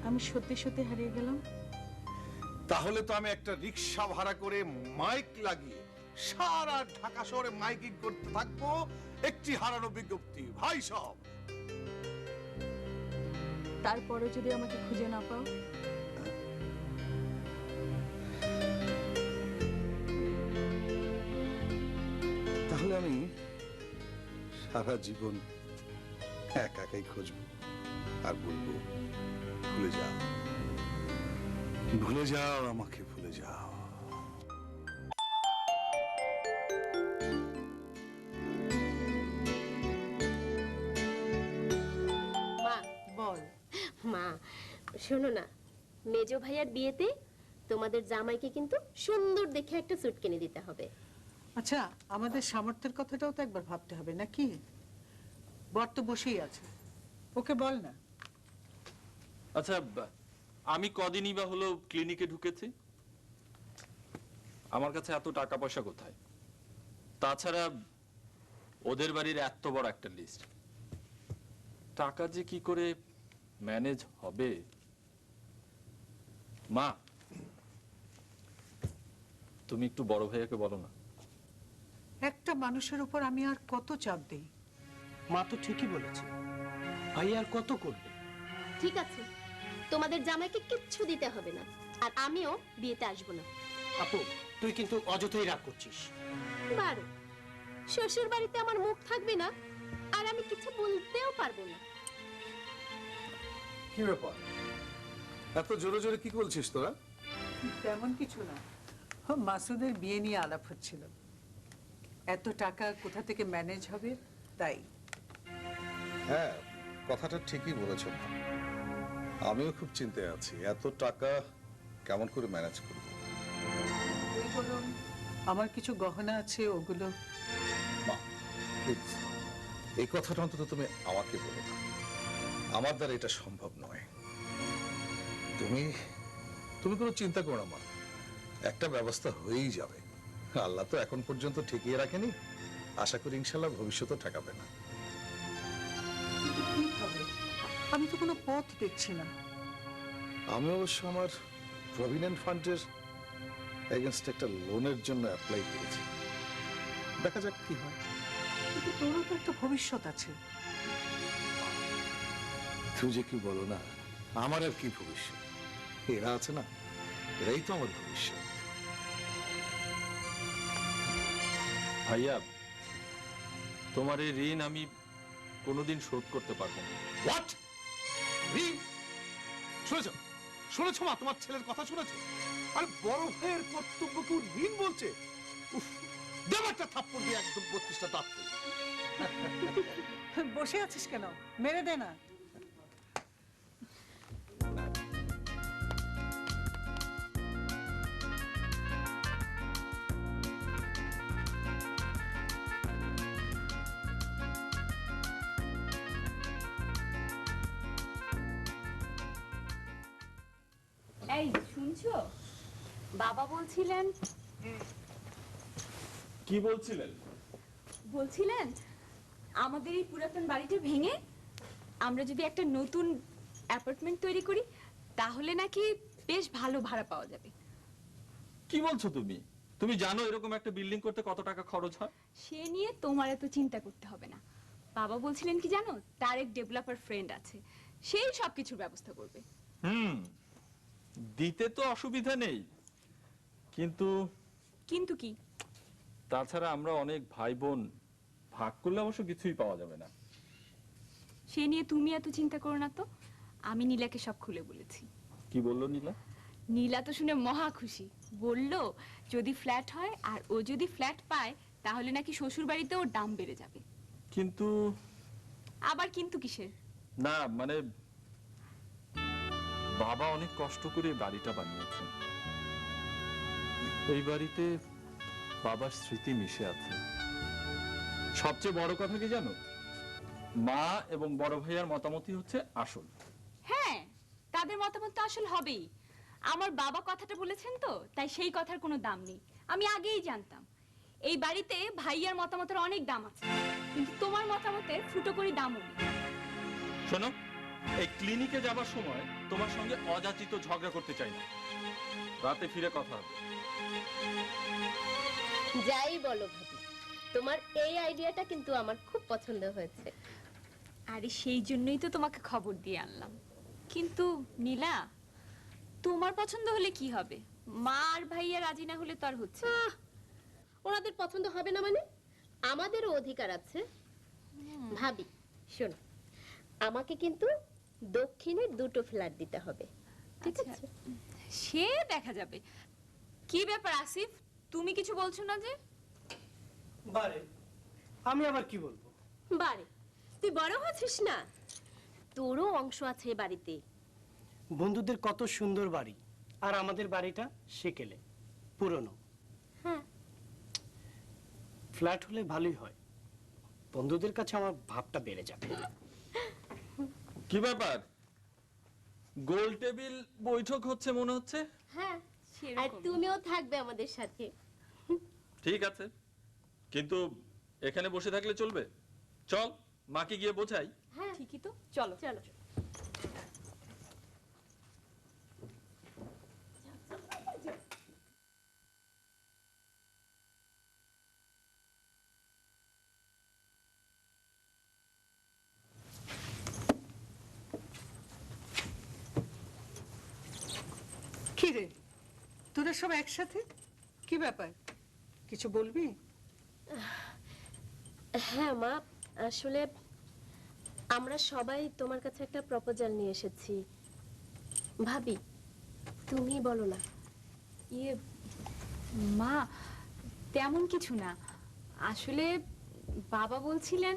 আমি সত্যি সত্যি হারিয়ে গেলাম, তাহলে তো আমি একটা রিক্সা ভাড়া করে মাইক লাগিয়ে সারা ঢাকা শহরে মাইকিং করতে থাকবো, একটি হারানো বিজ্ঞপ্তি, ভাই সব। তারপরে যদি আমাকে খুঁজে না পাও? তাহলে আমি সারা জীবন একাই খুঁজবো আর বলবো, ভুলে যাও, ভুলে যাও, আমাকে ভুলে যাও। মা, বল। মা শোনো না, মেজো ভাইয়ার বিয়েতে তোমাদের জামাইকে কিন্তু সুন্দর দেখে একটা স্যুট কিনে দিতে হবে। আচ্ছা, আমাদের সামর্থ্যের কথাটাও তো একবার ভাবতে হবে নাকি? বর তো বসেই আছে, ওকে বল না। আচ্ছা, আমি কদিনই বা হলো ক্লিনিকে ঢুকেছি, আমার কাছে এত টাকা পয়সা কোথায়? তাছাড়া ওদের বাড়ির এত বড় একটা লিস্ট, টাকা যে কি করে ম্যানেজ হবে? মা, তুমি একটু বড় ভাইয়াকে বলো না। একটা মানুষের উপর আমি আর কত চাপ দেই? মা তো ঠিকই বলেছে, ভাই আর কত করবে? ঠিক আছে, তোমাদের জামাইকে কিচ্ছু দিতে হবে না, আর আমিও বিয়েতে আসবো না। আপু, তুই কিন্তু অযথাই রাগ করছিস। বারো, শ্বশুর বাড়িতে আমার মুখ থাকবে না, আর আমি কিছু বলতেও পারবো না। কি ব্যাপার, এত জোরে জোরে কি বলছিস তোরা? তেমন কিছু না, মাসুদের বিয়ে নিয়ে আলাপ হচ্ছিল, এত টাকা কোথা থেকে ম্যানেজ হবে তাই। হ্যাঁ, কথাটা ঠিকই বলেছ মা। আমিও খুব চিন্তায় আছি, এত টাকা কেমন করে ম্যানেজ করব। ওই বরং আমার কিছু গহনা আছে, ওগুলো। মা প্লিজ, এই কথাটা অন্তত তুমি আমাকে বলো না। আমার দ্বারা এটা সম্ভব নয়। তুমি তুমি কোনো চিন্তা করো না মা, একটা ব্যবস্থা হয়েই যাবে। আল্লাহ তো এখন পর্যন্ত ঠেকিয়ে রাখেনি, আশা করি ইনশাল্লাহ ভবিষ্যতে ঠেকাবে না। কিন্তু কি হবে? আমি তো কোনো পথ দেখছি না। আমি অবশ্য আমার প্রভিডেন্ট ফান্ডের এগেনস্ট একটা লোনের জন্য অ্যাপ্লাই করেছি, দেখা যাক কি হয়। কিন্তু তোরও তো একটা ভবিষ্যৎ আছে। তুই যে কি বলো না, আমার আর কি ভবিষ্যৎ? এরা আছে না, এরাই তো আমার ভবিষ্যৎ। ভাইয়া, তোমার এই ঋণ আমি কোনোদিন শোধ করতে পারবো না। হোয়াট? ঋণ? শুনেছো শুনেছো মা, তোমার ছেলের কথা শুনেছো? আর বড় ভাইয়ের কর্তব্যকে ঋণ বলছে। উফ, দেব একটা থাপ্পড় দিয়ে একদম 32টা দাঁত ফেলে। বসে আছিস কেন? মেরে দে না। এই শুনছো, বাবা বলছিলেন কি বলছিলেন? বলছিলেন আমাদের এই পুরাতন বাড়িটা ভেঙে আমরা যদি একটা নতুন অ্যাপার্টমেন্ট তৈরি করি তাহলে নাকি বেশ ভালো ভাড়া পাওয়া যাবে। কি বলছো তুমি? তুমি জানো এরকম একটা বিল্ডিং করতে কত টাকা খরচ হয়? সে নিয়ে তোমার এত চিন্তা করতে হবে না। বাবা বলছিলেন কি জানো, তার এক ডেভেলপার ফ্রেন্ড আছে, সেই সবকিছুর ব্যবস্থা করবে। দিতে তো অসুবিধা নেই, কিন্তু কিন্তু কি? তাছাড়া আমরা অনেক ভাই বোন, ভাগ করলে অবশ্য কিছুই পাওয়া যাবে না। সে নিয়ে তুমি এত চিন্তা করো না তো, আমি নীলাকে সব খুলে বলেছি। কি বললো নীলা? নীলা তো শুনে মহা খুশি, বলল যদি ফ্ল্যাট হয় আর ও যদি ফ্ল্যাট পায় তাহলে নাকি শ্বশুর বাড়িতে ওর দাম বেড়ে যাবে। কিন্তু আবার কিন্তু কিসের? না মানে বাবা অনেক কষ্ট করে বাড়িটা বানিয়েছেন, এই বাড়িতে বাবার স্মৃতি মিশে আছে। সবচেয়ে বড় কথা কি জানো, মা এবং বড় ভাইয়ার মতামতই হচ্ছে আসল। হ্যাঁ, তাদের মতামত তো আসল হবেই। আমার বাবা কথাটা বলেছেন তো, তাই সেই কথার কোনো দাম নেই। আমি আগেই জানতাম এই বাড়িতে ভাইয়ার মতামতের অনেক দাম আছে, কিন্তু তোমার মতামতের ফুটো করে দামও নেই। শোনো, এই ক্লিনিকে যাবার সময় তোমার সঙ্গে অযাচিত ঝগড়া করতে চাই না। রাতে ফিরে কথা হবে। যাই বলো ভাবি, তোমার এই আইডিয়াটা কিন্তু আমার খুব পছন্দ হয়েছে। আরে সেই জন্যই তো তোমাকে খবর দিয়ে আনলাম। কিন্তু নীলা, তোমার পছন্দ হলে কি হবে? মা আর ভাইয়া রাজি না হলে তো আর হচ্ছে না। ওনাদের পছন্দ হবে না মানে? আমাদেরও অধিকার আছে। ভাবি শোনো, আমাকে কিন্তু দক্ষিণে 2টো ফ্ল্যাট দিতে হবে, ঠিক আছে? সে দেখা যাবে। কি ব্যাপার আসিফ, তুমি কিছু বলছো না যে? বারে আমি আবার কি বলবো? বারে তুই বড় হচ্ছিস না, তোরও অংশ আছে এই বাড়িতে। বন্ধুদের কত সুন্দর বাড়ি, আর আমাদের বাড়িটা সেকেলে পুরনো। হ্যাঁ, ফ্ল্যাট হলে ভালোই হয়, বন্ধুদের কাছে আমার ভাবটা বেড়ে যাবে। কি ব্যাপার, গোল টেবিল বৈঠক হচ্ছে মনে হচ্ছে? হ্যাঁ, আর তুমিও থাকবে আমাদের সাথে। ঠিক আছে, কিন্তু এখানে বসে থাকলে চলবে? চল মাকে গিয়ে বোঝাই। হ্যাঁ ঠিকই তো, চলো চলো। কি রে, তোরা সব একসাথে? কি ব্যাপার, কিছু বলবি? হ্যাঁ মা, আসলে আমরা সবাই তোমার কাছে একটা প্রপোজাল নিয়ে এসেছি। ভাবি তুমি বলো না। ইয়ে মা, তেমন কিছু না। আসলে বাবা বলছিলেন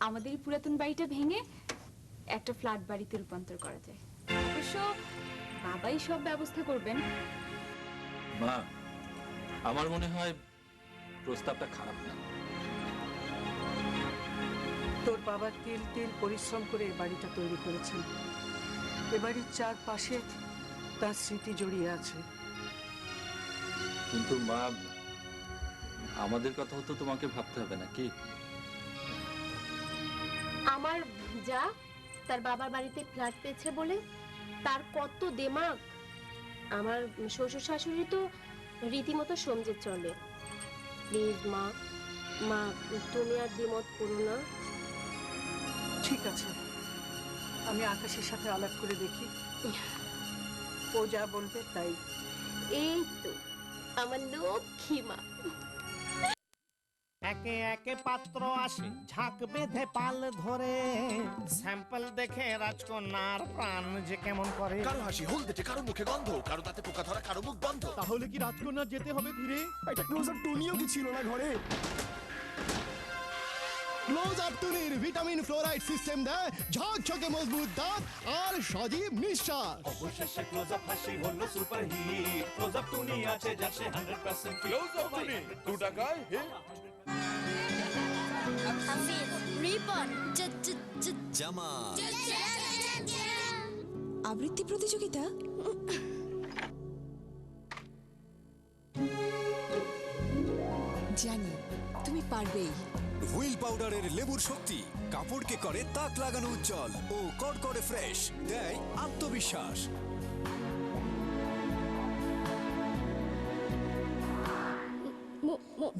আমাদের এই পুরাতন বাড়িটা ভেঙে একটা ফ্ল্যাট বাড়িতে রূপান্তর করা যায়। অবশ্য বাবাই সব ব্যবস্থা করবেন। মা, আমার মনে হয় প্রস্তাবটা খারাপ না। তোর বাবা তিল তিল পরিশ্রম করে এ বাড়িটা তৈরি করেছেন। এ বাড়ির চারপাশে তার স্মৃতি জড়িয়ে আছে। কিন্তু মা, আমাদের কথাও তো তোমাকে ভাবতে হবে নাকি? আমার যা তার বাবার বাড়িতে ফ্ল্যাট পেয়েছে বলে তার কত দেমাগ। আমার শ্বশুর শাশুড়ি তো রীতিমতো সমঝে চলে। প্লিজ মা, মা তুমি আর দ্বিমত করো না। ঠিক আছে, আমি আকাশের সাথে আলাপ করে দেখি, ও যা বলবে তাই। এই তো আমার লক্ষ্মী মা। একে একে পাত্র আসে ঝাঁক বেঁধে পাল ধরে, স্যাম্পল দেখে রাজকন্যার প্রাণ যে কেমন করে। কারো হাসি হলদেটে, কারো মুখে গন্ধ, কারো তাতে পোকা ধরা, কারো মুখ বন্ধ। তাহলে কি রাজকন্যার যেতে হবে ফিরে? একটা ক্লোজ আপ টুনিও কি ছিল না ঘরে? ক্লোজ আপ টুনির ভিটামিন ফ্লোরাইড সিস্টেম দেয় ঝকঝকে মজবুত দাঁত আর সজীব নিঃশ্বাস। অবশেষে ক্লোজ আপ হাসি হলো সুপার হিট। ক্লোজ আপ টুনি আছে যাচ্ছে 100% ক্লোজ আপ টুনি 2 টাকায় রিপন জামা আবৃত্তি প্রতিযোগিতা? জানি তুমি পারবেই। হুইল পাউডারের লেবুর শক্তি কাপড়কে করে তাক লাগানো উজ্জ্বল ও কড়কড়ে ফ্রেশ, দেয় আত্মবিশ্বাস।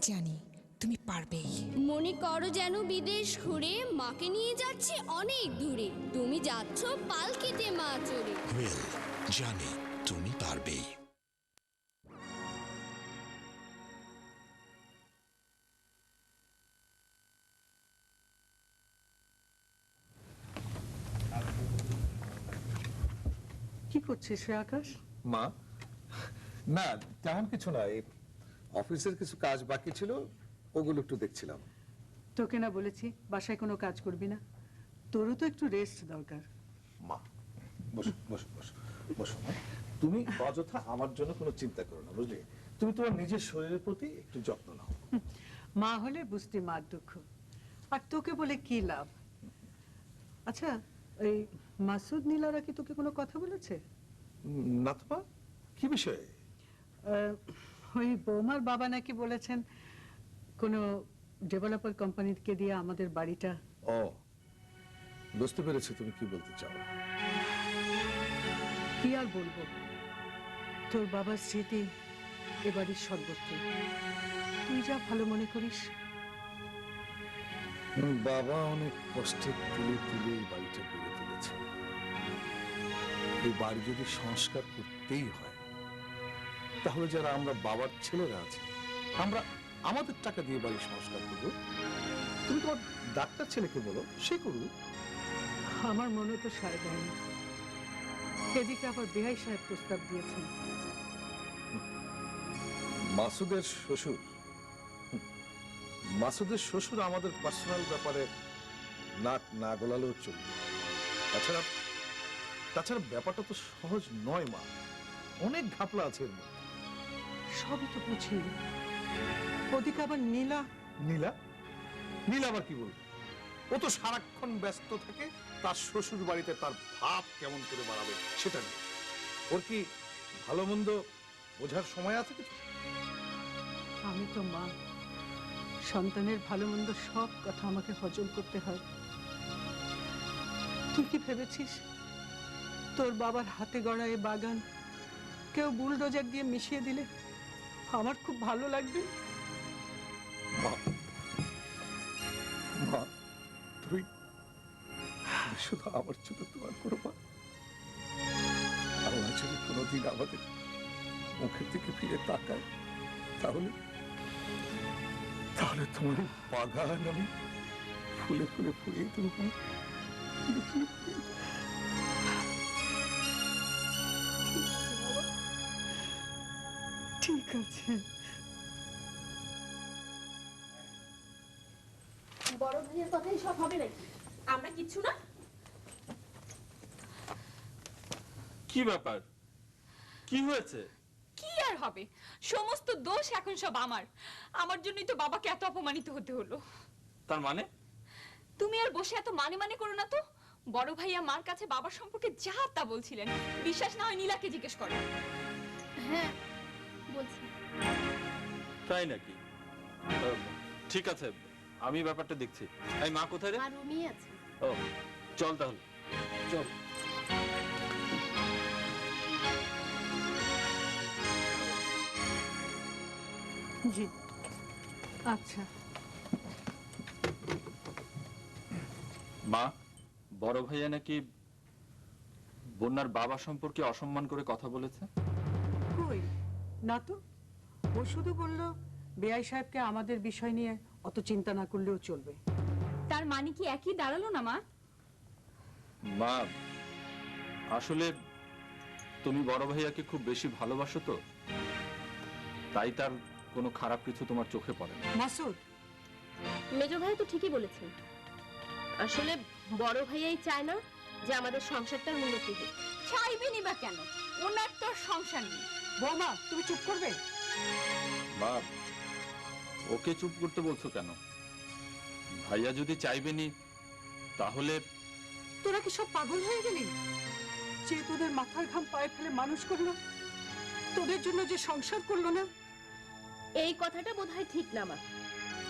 জানি তুমি পারবেই। মনে করো যেন বিদেশ ঘুরে মাকে নিয়ে যাচ্ছে অনেক দূরে, তুমি যাচ্ছ পালকিতে মা চড়ে। হুইল, জানি তুমি পারবেই। কি করছিস রে আকাশ? মা, না তেমন কিছু না, এই অফিসের কিছু কাজ বাকি ছিল, ওগুলো একটু দেখছিলাম। তোকে না বলেছি বাসায় কোনো কাজ করবি না? তোরও তো একটু রেস্ট দরকার। মা, বসো বসো বসো বসো মা। তুমি অযথা আমার জন্য কোনো চিন্তা করো না, বুঝলি? তুমি তোমার নিজের শরীরের প্রতি একটু যত্ন নাও। মা হলে বুঝতে মার দুঃখ, আর তোকে বলে কি লাভ? আচ্ছা, এই মাসুদ নীলারা কি তোকে কোনো কথা বলেছে? না তো মা, কি বিষয়ে? ওই বৌমার বাবা নাকি বলেছেন কোনো ডেভেলপার কোম্পানিকে দিয়ে আমাদের বাড়িটা। ও, বুঝতে পেরেছি তুমি কি বলতে চাও। কি আর বলবো, তোর বাবার স্মৃতি এ বাড়ির সর্বত্র, তুই যা ভালো মনে করিস। বাবা অনেক কষ্টে তুলে তুলে এই বাড়িটা গড়ে তুলেছে। এই বাড়ি যদি সংস্কার করতেই হয়, তাহলে যারা আমরা বাবার ছেলেরা আছি, আমরা আমাদের টাকা দিয়ে বাড়ি সংস্কার করবো। তুমি তোমার ডাক্তার ছেলেকে বলো, সে করুক। আমার মনে তো সায় দেয় না। এদিকে আবার বেহাই সাহেব প্রস্তাব দিয়েছেন। মাসুদের শ্বশুর, মাসুদের শ্বশুর আমাদের পার্সোনাল ব্যাপারে নাক না গলালেও চলবে। তাছাড়া তাছাড়া ব্যাপারটা তো সহজ নয় মা, অনেক ঘাপলা আছে এর মধ্যে। সবই তো বুঝি, ওদিকে আবার নীলা। নীলা? নীলা আবার কি বলবে? ও তো সারাক্ষণ ব্যস্ত থাকে তার শ্বশুর বাড়িতে তার ভাব কেমন করে বাড়াবে সেটা নিয়ে। ওর কি ভালো মন্দ বোঝার সময় আছে কিছু? আমি তো মা, সন্তানের ভালো মন্দ সব কথা আমাকে হজম করতে হয়। তুই কি ভেবেছিস তোর বাবার হাতে গড়া এ বাগান কেউ বুলডোজার দিয়ে মিশিয়ে দিলে আমার খুব ভালো লাগবে? মা, মা, তুই শুধু আমার জন্য দোয়া করো মা। আল্লাহ যদি কোনোদিন আমাদের মুখের দিকে ফিরে তাকায়, তাহলে তাহলে তোমার এই বাগান আমি ফুলে ফুলে ফুলিয়ে দেবো মা। ফুলে ফুলে ফুলিয়ে দেবো। ঠিক আছে। বড় ভাইয়ের কথাই সব হবে নাকি? আমরা কিচ্ছু না। কি ব্যাপার, কি হয়েছে? কি আর হবে, সমস্ত দোষ এখন সব আমার। আমার জন্যই তো বাবাকে এত অপমানিত হতে হলো। তার মানে? তুমি আর বসে এত মানে মানে করো না তো। বড় ভাইয়া মার কাছে বাবার সম্পর্কে যা তা বলছিলেন। বিশ্বাস না হয় নীলাকে জিজ্ঞেস করো। হ্যাঁ বলছি। তাই নাকি? ঠিক আছে, আমি ব্যাপারটা দেখছি। এই মা কোথায় রে? আর রুমই আছে। ও চল তাহলে, চল। জি আচ্ছা। মা, বড় ভাইয়া নাকি বন্যার বাবা সম্পর্কে অসম্মান করে কথা বলেছে। কই না তো, ও শুধু বলল বেআই সাহেবকে আমাদের বিষয় নিয়ে অত চিন্তা না করলেও চলবে। তার মানে কি একই দাঁড়ালো না মা? মা, আসলে তুমি বড় ভাইয়াকে খুব বেশি ভালোবাসো তো, তাই তার কোনো খারাপ কিছু তোমার চোখে পড়ে না। মাসুদ, মেজো ভাই তো ঠিকই বলেছেন। আসলে বড় ভাইয়াই চায় না যে আমাদের সংসারটার উন্নতি হোক। চাইবেনি বা কেন? ওনার তো আর সংসার নেই। বৌমা তুমি চুপ করবে? মা, ওকে চুপ করতে বলছো কেন? ভাইয়া যদি চাইবেনি তাহলে। তোরা কি সব পাগল হয়ে গেলি? যে তোদের মাথার ঘাম পায়ে ফেলে মানুষ করলো, তোদের জন্য যে সংসার করলো না। এই কথাটা বোধহয় ঠিক না মা।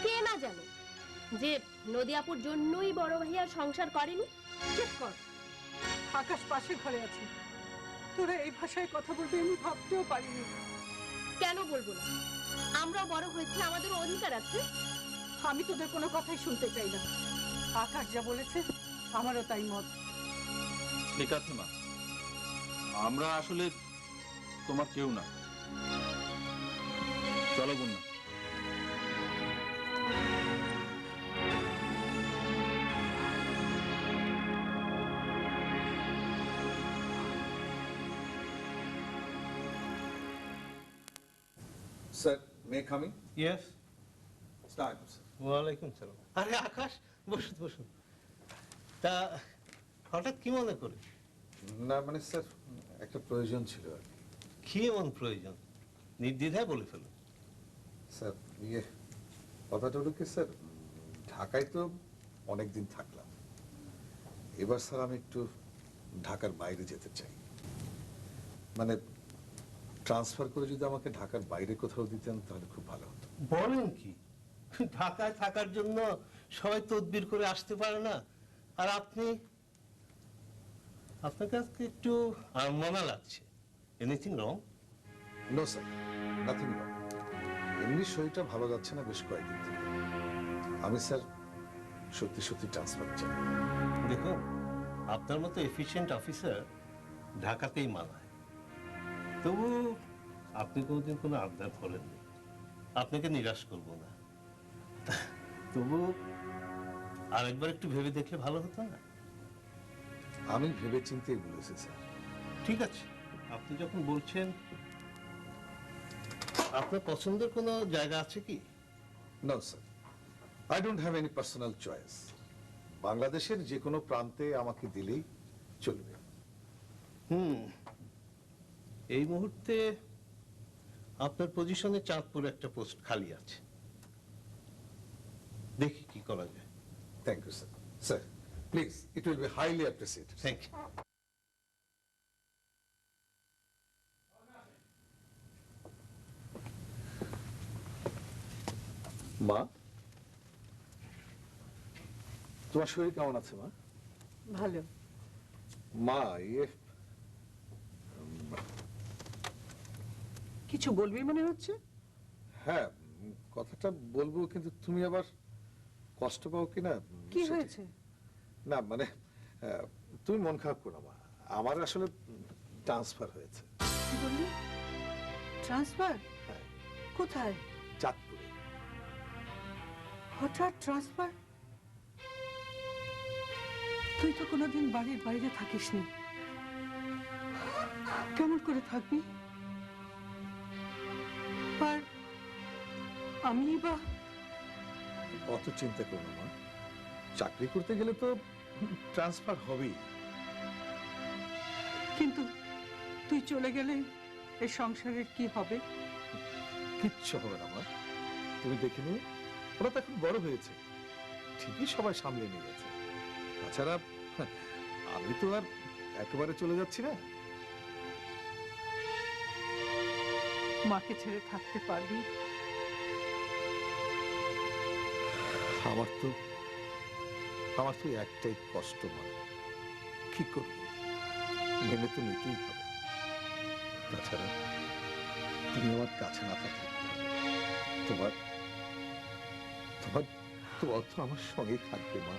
কে না জানে যে নদিয়াপুর জন্যই বড় ভাইয়া সংসার করেনি। চুপ কর, আকাশ পাশে ঘরে আছে। তোরা এই ভাষায় কথা বলতে আমি ভাবতেও পারিনি। কেন বলবো না? আমরা বড় হয়েছি, আমাদের অধিকার আছে। আমি তোদের কোনো কথাই শুনতে চাই না। আকাশ যা বলেছে আমারও তাই মত। ঠিক আছে মা, আমরা আসলে তোমার কেউ না। চলো বন্যা। স্যার, মে কামিং? ইয়েস। Start sir. ওয়ালাইকুম সালাম। আরে আকাশ, বসুন বসুন। তা হঠাৎ কি মনে করে? না মানে স্যার, একটা প্রয়োজন ছিল আর কি। কি এমন প্রয়োজন? নির্দ্বিধায় বলে ফেলুন। স্যার কথাটা হলো কি স্যার, ঢাকায় তো অনেকদিন থাকলাম, এবার স্যার আমি একটু ঢাকার বাইরে যেতে চাই। মানে ট্রান্সফার করে যদি আমাকে ঢাকার বাইরে কোথাও দিতেন তাহলে খুব ভালো হতো। বলেন কি? ঢাকায় থাকার জন্য সবাই তদবির করে আসতে পারে না। আর আপনি, আপনার কাছে একটু আনমনা লাগছে। Anything wrong? No sir, nothing wrong. এমনি শরীরটা ভালো যাচ্ছে না বেশ কয়েকদিন থেকে। আমি স্যার সত্যি সত্যি ট্রান্সফার চাই। দেখুন, আপনার মতো এফিশিয়েন্ট অফিসার ঢাকাতেই মানায়। তবু আপনি কোনোদিন কোনো আবদার করেননি, আপনাকে নিরাশ করব না। তবু আরেকবার একটু ভেবে দেখলে ভালো হতো না? আমি ভেবে চিন্তেই বলেছি স্যার। ঠিক আছে, আপনি যখন বলছেন, আপনার পছন্দের কোনো জায়গা আছে কি? No sir, I don't have any personal choice. বাংলাদেশের যে কোনো প্রান্তে আমাকে দিলেই চলবে। এই মুহূর্তে আপনার পজিশনে চাঁদপুরে একটা পোস্ট খালি আছে, দেখি কি করা যায়। Thank you sir. Sir please, it will be highly appreciated. Thank you. মা, তোমার শরীর কেমন আছে মা? ভালো। মা কিছু বলবি মনে হচ্ছে? হ্যাঁ, কথাটা বলবো, কিন্তু তুমি আবার কষ্ট পাও কিনা। কি হয়েছে? না মানে তুমি মন খারাপ করো মা, আমার আসলে ট্রান্সফার হয়েছে। কি বললি? ট্রান্সফার? হ্যাঁ। কোথায়? চাঁদপুরে। হঠাৎ ট্রান্সফার? তুই তো কোনোদিন বাড়ির বাইরে থাকিসনি, কেমন করে থাকবি? আর আমি বা? অত চিন্তা করো না মা, চাকরি করতে গেলে তো ট্রান্সফার হবেই। কিন্তু তুই চলে গেলে এই সংসারের কি হবে? কিচ্ছু হবে না মা, তুমি দেখে নিও। ওরা তো এখন বড় হয়েছে, ঠিকই সবাই সামলে নিয়ে গেছে। তাছাড়া আমি তো আর একেবারে চলে যাচ্ছি না। মাকে ছেড়ে থাকতে পারবি? আমার তো একটাই কষ্ট মা, কি করব, মেনে তো নিতেই হবে। তাছাড়া তুমি আমার কাছে না থাকলে তোমার তোমার তোমার তো আমার সঙ্গেই থাকবে মা।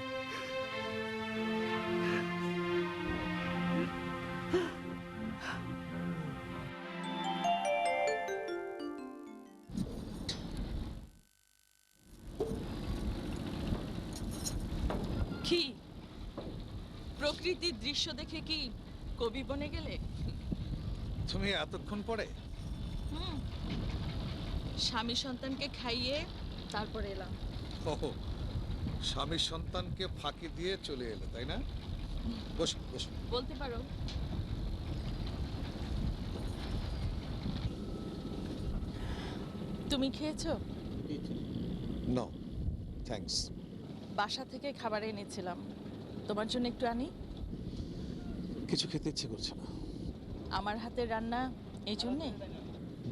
কি প্রকৃতির দৃশ্য দেখে কি কবি বনে গেলে? তুমি এতক্ষণ পরে? স্বামী সন্তানকে খাইয়ে তারপরে এলাম। ওহো, স্বামী সন্তানকে ফাঁকি দিয়ে চলে এলে, তাই না? বসো বসো। বলতে পারো। তুমি খেয়েছো? No thanks. বাসা থেকে খাবার এনেছিলাম, তোমার জন্য একটু আনি। কিছু খেতে ইচ্ছে করছে না। আমার হাতের রান্না, এই জন্যে?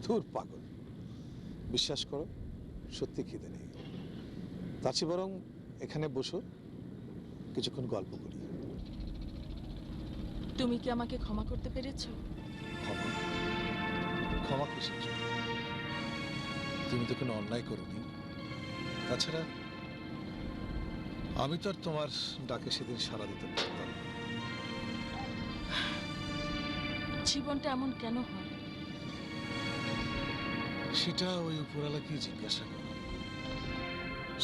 ধুর পাগল, বিশ্বাস করো সত্যি খিদে নেই। তার চেয়ে বরং এখানে বসো, কিছুক্ষণ গল্প করি। তুমি কি আমাকে ক্ষমা করতে পেরেছো? ক্ষমা? ক্ষমা কিসের জন্য? তুমি তো কোনো অন্যায় করোনি। তাছাড়া আমি তো আর তোমার ডাকে সেদিন সাড়া দিতে পারতাম না। জীবনটা এমন কেন হয় সেটা ওই উপরওয়ালাকেই জিজ্ঞাসা করো।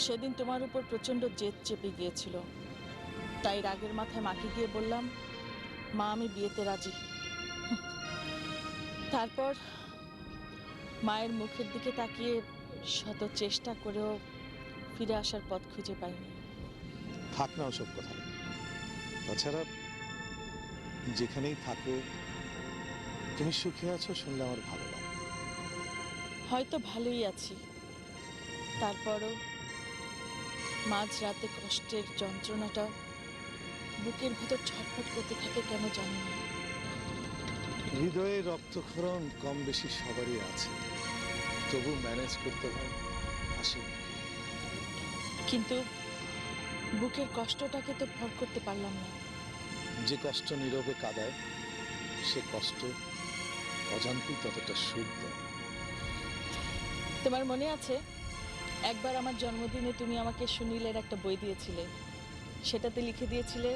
সেদিন তোমার উপর প্রচন্ড জেদ চেপে গিয়েছিল, তাই রাগের মাথায় মাকে গিয়ে বললাম, মা আমি বিয়েতে রাজি। তারপর মায়ের মুখের দিকে তাকিয়ে শত চেষ্টা করেও ফিরে আসার পথ খুঁজে পাইনি। থাক না ওসব কথা। তাছাড়া যেখানেই থাকো তুমি সুখে আছো শুনলে আমার ভালো লাগে। হয়তো ভালোই আছি, তারপরও মাঝ রাতে কষ্টের যন্ত্রণাটা বুকের ভেতর ছটফট করতে থাকে কেন জানি না। হৃদয়ে রক্তক্ষরণ কম বেশি সবারই আছে, তবু ম্যানেজ করতে হয় হাসি মুখে। কিন্তু বুকের কষ্টটাকে তো ভর করতে পারলাম না। যে কষ্ট নীরবে কাঁদায় সে কষ্ট অজান্তেই ততটা সুখ দেয়। তোমার মনে আছে একবার আমার জন্মদিনে তুমি আমাকে সুনীলের একটা বই দিয়েছিলে, সেটাতে লিখে দিয়েছিলে,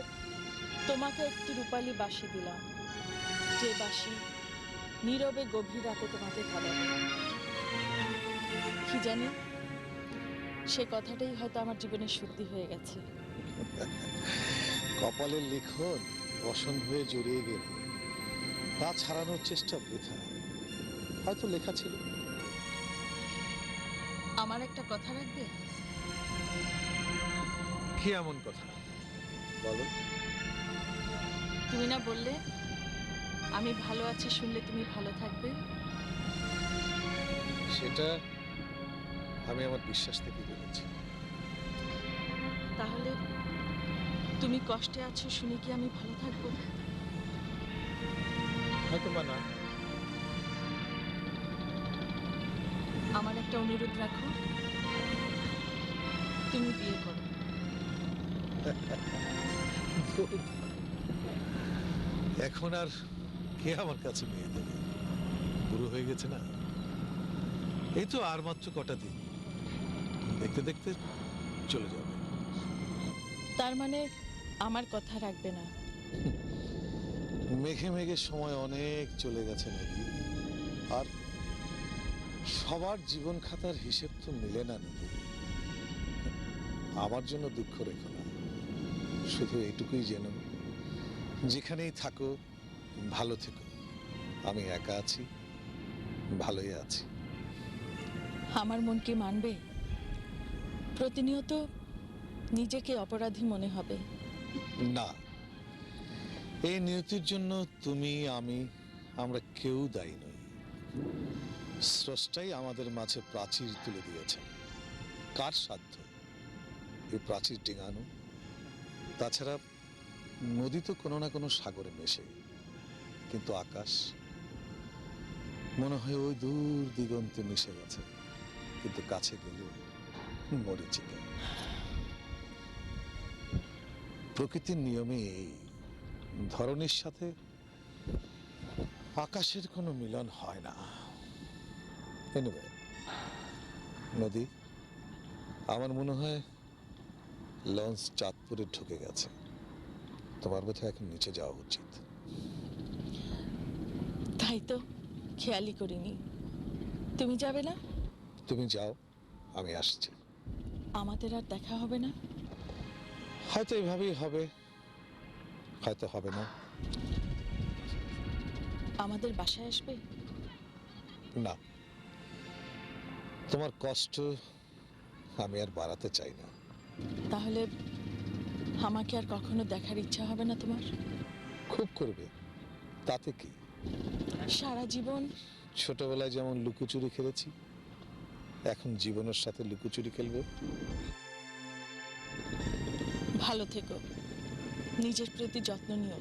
তোমাকে একটি রূপালী বাঁশি দিলাম, যে বাঁশি নীরবে গভীর রাতে তোমাকে কাঁদাবে। কি জানি সে কথাটাই হয়তো আমার জীবনে সত্যি হয়ে গেছে। কপালের লিখন বসন হয়ে জড়িয়ে গেলে তা ছাড়ানোর চেষ্টা বৃথা। হয়তো লেখা ছিল। আমার একটা কথা রাখবে? কি এমন কথা বলো? তুমি না বললে আমি ভালো আছি শুনলে তুমি ভালো থাকবে? সেটা আমি আমার বিশ্বাস থেকে বলেছি। তাহলে তুমি কষ্টে আছো শুনে কি আমি ভালো থাকবো? হয়তো বা না। আমার একটা অনুরোধ রাখো, তুমি বিয়ে করো। এখন আর কে আমার কাছে মেয়ে দেবে? বুড়ো হয়ে গেছে না। এই তো আর মাত্র কটা দিন, দেখতে দেখতে চলে যাবে। তার মানে আমার কথা রাখবে না? মেঘে মেঘে সময় অনেক চলে গেছে নদী, আর সবার জীবন খাতার হিসেব তো মিলে না নদী। আমার জন্য দুঃখ রেখো না, শুধু এইটুকুই যেন যেখানেই থাকো ভালো থেকো। আমি একা আছি, ভালোই আছি। আমার মন কি মানবে? প্রতিনিয়ত নিজেকে অপরাধী মনে হবে। না, এই নিয়তির জন্য তুমি, আমি, আমরা কেউ দায়ী নই। স্রষ্টাই আমাদের মাঝে প্রাচীর তুলে দিয়েছেন। কার সাধ্য এই প্রাচীর ডিঙানো? তাছাড়া নদী তো কোনো না কোনো সাগরে মেশে, কিন্তু আকাশ মনে হয় ওই দূর দিগন্তে মিশে গেছে, কিন্তু কাছে গেলে মরিচিকা। প্রকৃতির নিয়মে এই ধরনের সাথে আকাশের কোনো মিলন হয় না। Anyway, নদী, আমার মনে হয় লঞ্চ চাঁদপুরে ঢুকে গেছে। তোমার বোধহয় এখন নিচে যাওয়া উচিত। তাই তো খেয়ালই করিনি। তুমি যাবে না? তুমি যাও, আমি আসছি। আমাদের আর দেখা হবে না? হয়তো এভাবেই হবে, হয়তো হবে না। আমাদের বাসায় আসবে? না, তোমার কষ্ট আমি আর বাড়াতে চাই না। তাহলে আমাকে আর কখনো দেখার ইচ্ছা হবে না তোমার? খুব করবে, তাতে কি? সারা জীবন ছোটবেলায় যেমন লুকোচুরি খেলেছি, এখন জীবনের সাথে লুকোচুরি খেলবো। ভালো থেকো, নিজের প্রতি যত্ন নিও।